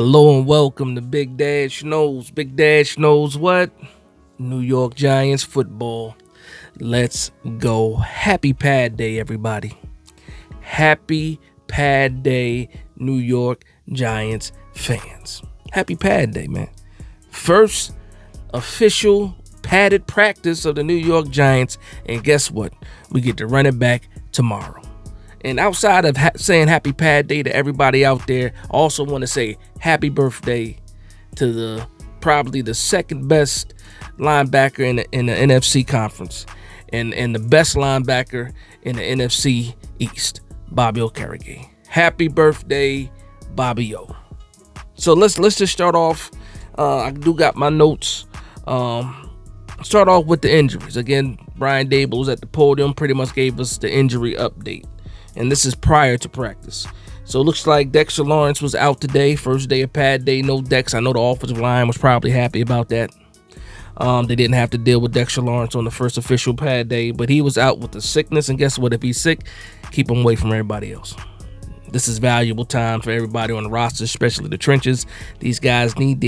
Hello and welcome to Big Dash Knows. Big Dash knows what? New York Giants football. Let's go. Happy Pad Day, everybody. Happy Pad Day, New York Giants fans. Happy Pad Day, man. First official padded practice of the New York Giants. And guess what? We get to run it back tomorrow. And outside of saying happy Pad Day to everybody out there, I also want to say happy birthday to probably the second best linebacker in the NFC conference and the best linebacker in the NFC East, Bobby Okereke. Happy birthday, Bobby O. So let's just start off. I do got my notes. Start off with the injuries. Again, Brian Daboll's at the podium, pretty much gave us the injury update. And this is prior to practice. So it looks like Dexter Lawrence was out today. First day of pad day, no Dex. I know the offensive line was probably happy about that. They didn't have to deal with Dexter Lawrence on the first official pad day, but he was out with the sickness. And guess what? If he's sick, keep him away from everybody else. This is valuable time for everybody on the roster, especially the trenches. These guys need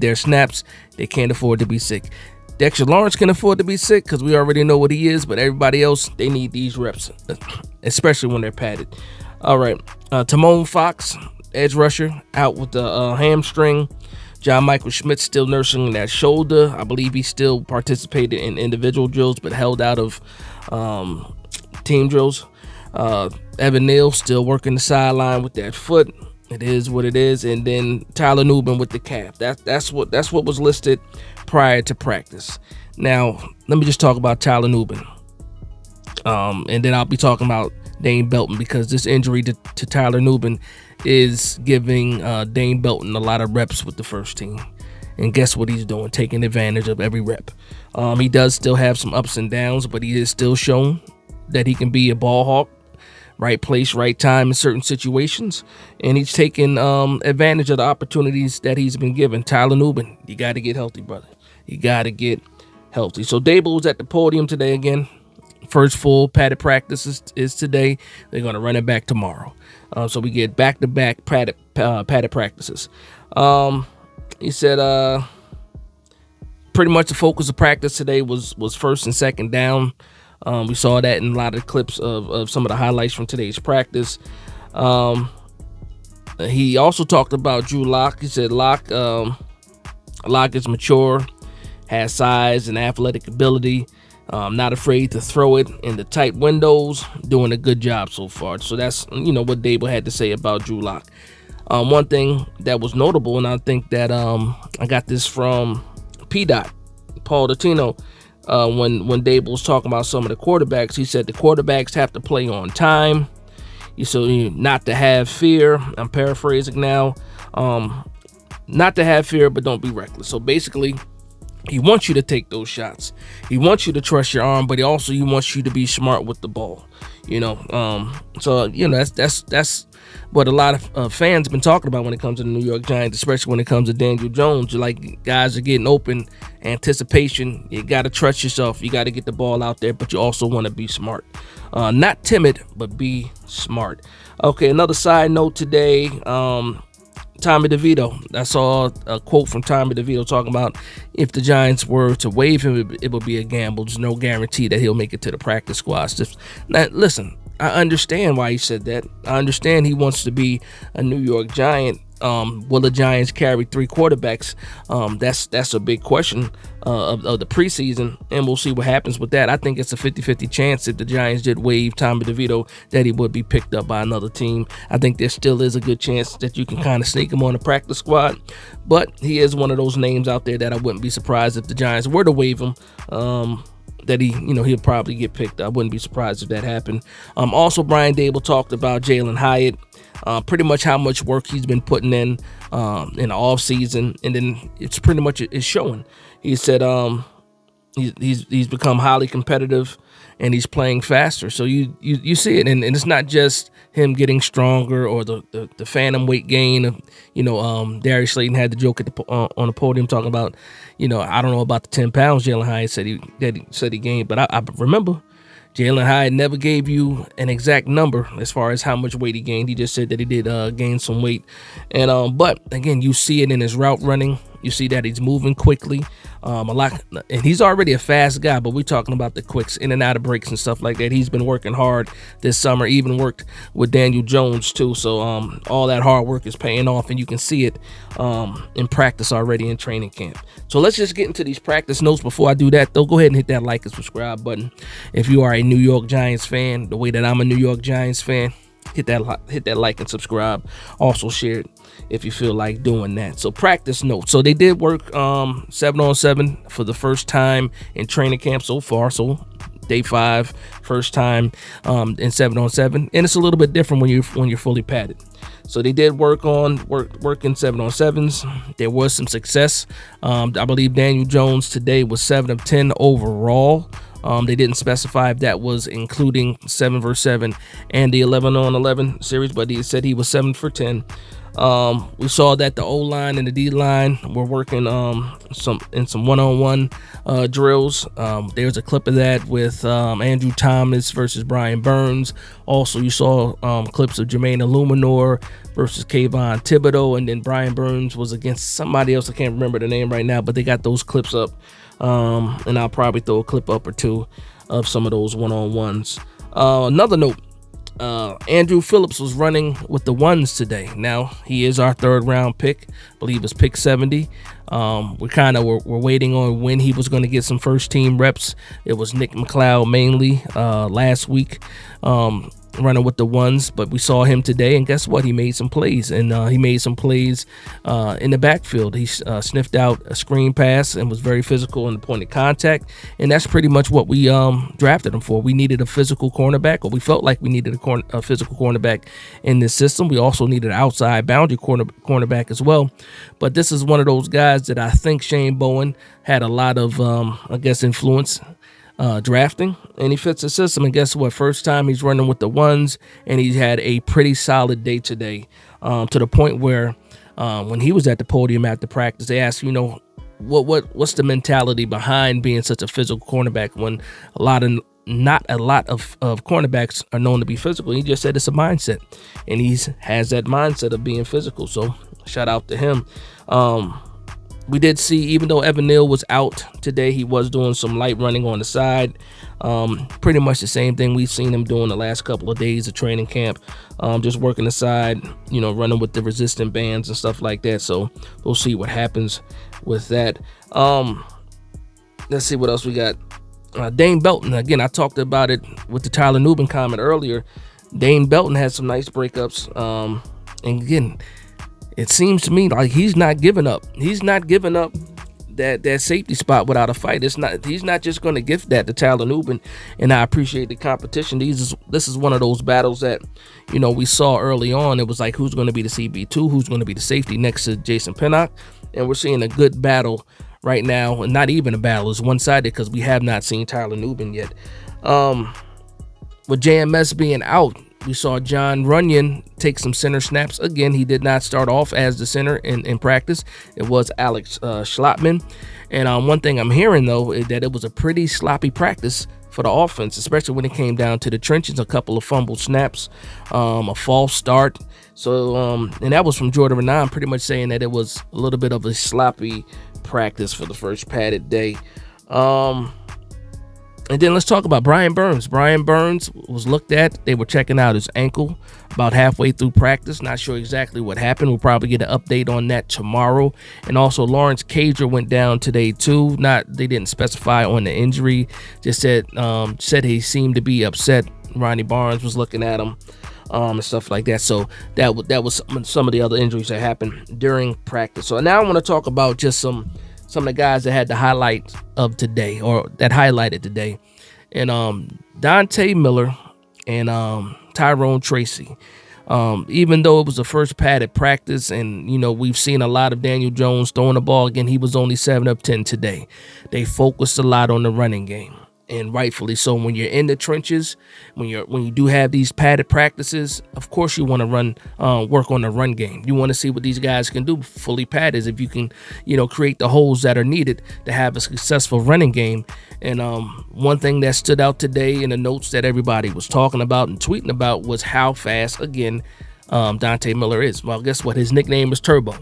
their snaps. They can't afford to be sick. Dexter Lawrence can afford to be sick because we already know what he is, but everybody else, they need these reps, especially when they're padded. All right, Timon Fox, edge rusher, out with the hamstring. John Michael Schmidt still nursing that shoulder. I believe he still participated in individual drills, but held out of team drills. Evan Neal still working the sideline with that foot. It is what it is. And then Tyler Nubin with the calf. That's what was listed prior to practice. Now, let me just talk about Tyler Nubin. And then I'll be talking about Dane Belton because this injury to Tyler Nubin is giving Dane Belton a lot of reps with the first team. And guess what he's doing? Taking advantage of every rep. He does still have some ups and downs, but he is still shown that he can be a ball hawk. Right place, right time in certain situations. And he's taking advantage of the opportunities that he's been given. Tyler Nubin, you got to get healthy, brother. You got to get healthy. So Daboll was at the podium today again. First full padded practice is today. They're going to run it back tomorrow. So we get back-to-back padded practices. He said pretty much the focus of practice today was first and second down. We saw that in a lot of clips of some of the highlights from today's practice. He also talked about Drew Lock. He said Lock is mature, has size and athletic ability, not afraid to throw it in the tight windows, doing a good job so far. So that's what Daboll had to say about Drew Lock. One thing that was notable, and I think that I got this from PDOT, Paul Dottino. When Daboll was talking about some of the quarterbacks, he said the quarterbacks have to play on time. So not to have fear. I'm paraphrasing now. Not to have fear, but don't be reckless. So basically, he wants you to take those shots. He wants you to trust your arm, but he wants you to be smart with the ball. So that's what a lot of fans have been talking about when it comes to the New York Giants, especially when it comes to Daniel Jones. Like, guys are getting open, anticipation. You got to trust yourself. You got to get the ball out there, but you also want to be smart. Not timid, but be smart. Okay, another side note today, Tommy DeVito. I saw a quote from Tommy DeVito talking about if the Giants were to waive him, it would be a gamble. There's no guarantee that he'll make it to the practice squad. Now, listen, I understand why he said that. I understand he wants to be a New York Giant. Will the Giants carry three quarterbacks? That's a big question of the preseason, and we'll see what happens with that. I think it's a 50-50 chance if the Giants did waive Tommy DeVito that he would be picked up by another team. I think there still is a good chance that you can kind of sneak him on the practice squad, but he is one of those names out there that I wouldn't be surprised if the Giants were to waive him. That he'll probably get picked. I wouldn't be surprised if that happened. Also, Brian Daboll talked about Jalen Hyatt, pretty much how much work he's been putting in the off season, and then it's pretty much it's showing. He said he's become highly competitive and he's playing faster. So you see it, and it's not just him getting stronger or the phantom weight gain. Darius Slayton had the joke on the podium talking about, I don't know about the 10 pounds Jalen Hyatt said he gained, but I remember Jalen Hyde never gave you an exact number as far as how much weight he gained. He just said that he did gain some weight. And but again, you see it in his route running. You see that he's moving quickly, a lot, and he's already a fast guy. But we're talking about the quicks in and out of breaks and stuff like that. He's been working hard this summer. Even worked with Daniel Jones too. So all that hard work is paying off, and you can see it in practice already in training camp. So let's just get into these practice notes. Before I do that, though, go ahead and hit that like and subscribe button if you are a New York Giants fan. The way that I'm a New York Giants fan. Hit that like and subscribe. Also share it if you feel like doing that. So practice notes. So they did work 7-on-7 for the first time in training camp so far. So day 5, first time in 7-on-7, and it's a little bit different when you're fully padded. So they did work in 7-on-7s. There was some success. I believe Daniel Jones today was 7 of 10 overall. They didn't specify if that was including 7 versus 7 and the 11-on-11 series, but he said he was 7 for 10. We saw that the O-line and the D-line were working some one-on-one drills. There's a clip of that with Andrew Thomas versus Brian Burns. Also, you saw clips of Jermaine Illuminor versus Kayvon Thibodeau, and then Brian Burns was against somebody else. I can't remember the name right now, but they got those clips up. And I'll probably throw a clip up or two of some of those one-on-ones. Another note, Andrew Phillips was running with the ones today. Now, he is our 3rd round pick. I believe it's pick 70. We're waiting on when he was going to get some first team reps. It was Nick McLeod mainly last week. Running with the ones, but we saw him today, and guess what? He made some plays, and he made some plays in the backfield. He sniffed out a screen pass and was very physical in the point of contact, and that's pretty much what we drafted him for. We needed a physical cornerback, or we felt like we needed a physical cornerback in this system. We also needed an outside boundary cornerback as well, but this is one of those guys that I think Shane Bowen had a lot of, influence drafting, and he fits the system. And guess what? First time he's running with the ones, and he had a pretty solid day today, to the point where when he was at the podium after practice, they asked, what's the mentality behind being such a physical cornerback when not a lot of cornerbacks are known to be physical. He just said it's a mindset, and he has that mindset of being physical. So shout out to him. We did see, even though Evan Neal was out today, he was doing some light running on the side. Pretty much the same thing we've seen him doing the last couple of days of training camp. Just working the side, running with the resistant bands and stuff like that. So we'll see what happens with that. Let's see what else we got. Dane Belton, again, I talked about it with the Tyler Nubin comment earlier. Dane Belton had some nice breakups. And again, it seems to me like he's not giving up. He's not giving up that safety spot without a fight. He's not just going to give that to Tyler Nubin, and I appreciate the competition. This is one of those battles that, we saw early on. It was like, who's going to be the CB2, who's going to be the safety next to Jason Pinnock, and we're seeing a good battle right now, and not even a battle. It's one-sided because we have not seen Tyler Nubin yet. With JMS being out, we saw John Runyon take some center snaps. Again, he did not start off as the center in practice. It was Alex Schlottman. And one thing I'm hearing, though, is that it was a pretty sloppy practice for the offense, especially when it came down to the trenches. A couple of fumbled snaps, a false start. So, and that was from Jordan Renan, pretty much saying that it was a little bit of a sloppy practice for the first padded day. And then let's talk about Brian Burns. Brian Burns was looked at. They were checking out his ankle about halfway through practice. Not sure exactly what happened. We'll probably get an update on that tomorrow. And also Lawrence Cager went down today too. They didn't specify on the injury. Just said he seemed to be upset. Ronnie Barnes was looking at him. And stuff like that. So that was some of the other injuries that happened during practice. So now I want to talk about just some of the guys that had the highlight of today, or that highlighted today. And Dante Miller and Tyrone Tracy. Even though it was the first padded practice, and we've seen a lot of Daniel Jones throwing the ball. Again, he was only 7 of 10 today. They focused a lot on the running game. and rightfully so. When you're in the trenches, when you do have these padded practices, of course you want to work on the run game. You want to see what these guys can do fully padded, if you can, create the holes that are needed to have a successful running game. And one thing that stood out today in the notes that everybody was talking about and tweeting about was how fast, again, Dante Miller is. Well, guess what? His nickname is Turbo.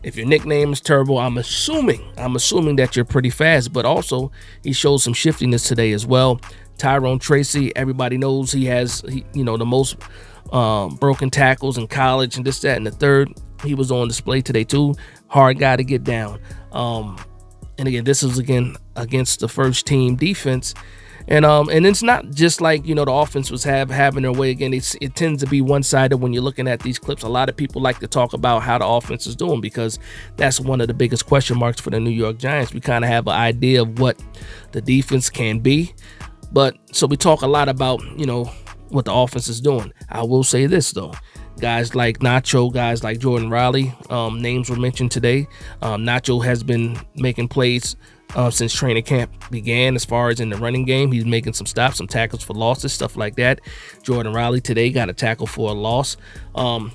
If your nickname is Turbo, I'm assuming that you're pretty fast, but also he showed some shiftiness today as well. Tyrone Tracy, everybody knows he has, the most broken tackles in college and this, that, and the third. He was on display today too. Hard guy to get down. And again, this is against the first team defense. And it's not just like, the offense was having their way again. It tends to be one-sided when you're looking at these clips. A lot of people like to talk about how the offense is doing, because that's one of the biggest question marks for the New York Giants. We kind of have an idea of what the defense can be, but so we talk a lot about, what the offense is doing. I will say this though. Guys like Nacho, guys like Jordan Riley, names were mentioned today. Nacho has been making plays since training camp began. As far as in the running game, he's making some stops, some tackles for losses, stuff like that. Jordan Riley today got a tackle for a loss.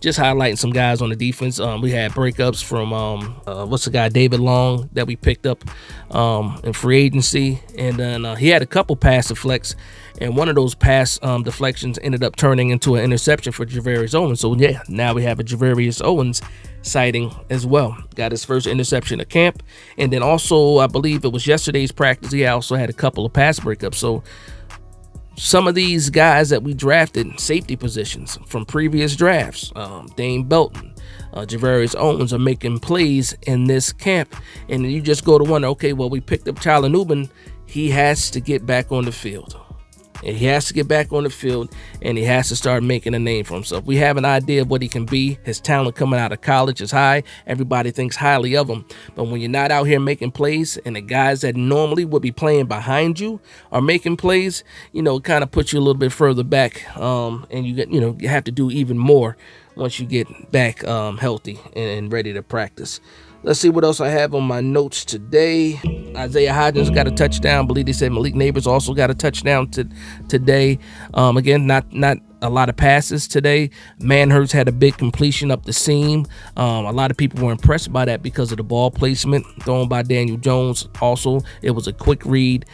Just highlighting some guys on the defense. We had breakups from what's the guy, David Long, that we picked up in free agency, and then he had a couple pass deflects, and one of those pass deflections ended up turning into an interception for Javarius Owens. So yeah, now we have a Javarius Owens sighting as well. Got his first interception at camp, and then also I believe it was yesterday's practice, he also had a couple of pass breakups. So some of these guys that we drafted in safety positions from previous drafts, Dane Belton, Javarius Owens, are making plays in this camp. And you just go to wonder, okay, well, we picked up Tyler Nubin. He has to get back on the field. And he has to get back on the field, and he has to start making a name for himself. We have an idea of what he can be. His talent coming out of college is high. Everybody thinks highly of him. But when you're not out here making plays, and the guys that normally would be playing behind you are making plays, it kind of puts you a little bit further back. And you have to do even more once you get back healthy and ready to practice. Let's see what else I have on my notes today. Isaiah Hodgins got a touchdown. I believe they said Malik Neighbors also got a touchdown today. Again, not a lot of passes today. Manhurst had a big completion up the seam. A lot of people were impressed by that because of the ball placement thrown by Daniel Jones. Also, it was a quick read.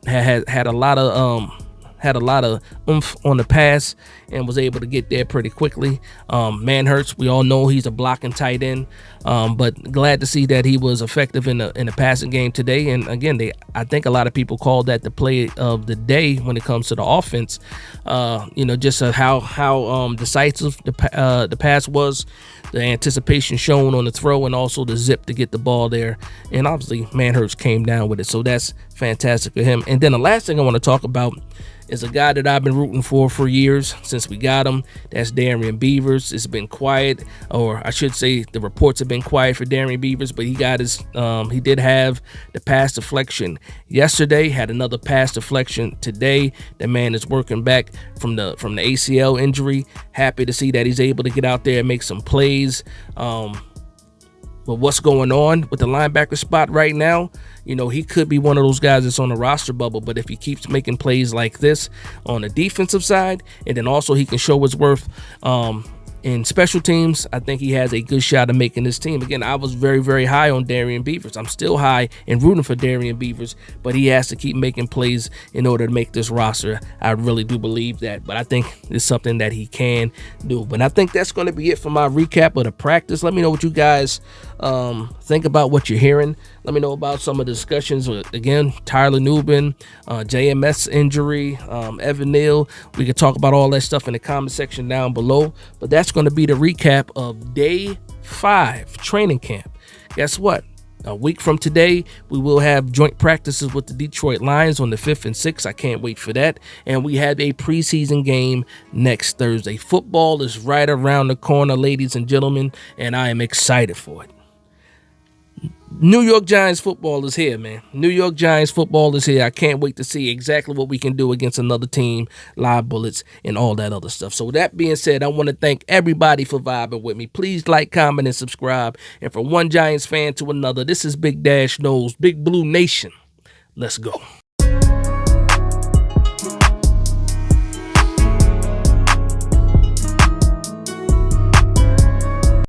Had a lot of oomph on the pass and was able to get there pretty quickly. Manhurst, we all know he's a blocking tight end, but glad to see that he was effective in the passing game today. And again, I think a lot of people called that the play of the day when it comes to the offense. Just how decisive the pass was, the anticipation shown on the throw, and also the zip to get the ball there. And obviously, Manhurst came down with it, so that's fantastic for him. And then the last thing I want to talk about is a guy that I've been rooting for years since we got him. That's Darian Beavers. It's been quiet, or I should say the reports have been quiet for Darian Beavers, but he did have the pass deflection yesterday, had another pass deflection today. The man is working back from the ACL injury. Happy to see that he's able to get out there and make some plays. But what's going on with the linebacker spot right now? He could be one of those guys that's on the roster bubble, but if he keeps making plays like this on the defensive side, and then also he can show his worth in special teams, I think he has a good shot of making this team. Again, I was very, very high on Darian Beavers. I'm still high and rooting for Darian Beavers, but he has to keep making plays in order to make this roster. I really do believe that, but I think it's something that he can do. But I think that's going to be it for my recap of the practice. Let me know what you guys think about what you're hearing. Let me know about some of the discussions with, again, Tyler Nubin, JMS injury, Evan Neal. We can talk about all that stuff in the comment section down below. But that's going to be the recap of day 5 training camp. Guess what? A week from today, we will have joint practices with the Detroit Lions on the 5th and 6th. I can't wait for that. And we have a preseason game next Thursday. Football is right around the corner, ladies and gentlemen, and I am excited for it. New York Giants football is here, man. New York Giants football is here. I can't wait to see exactly what we can do against another team, live bullets, and all that other stuff. So with that being said, I want to thank everybody for vibing with me. Please like, comment, and subscribe. And from one Giants fan to another, this is Big Dash Knows, Big Blue Nation. Let's go.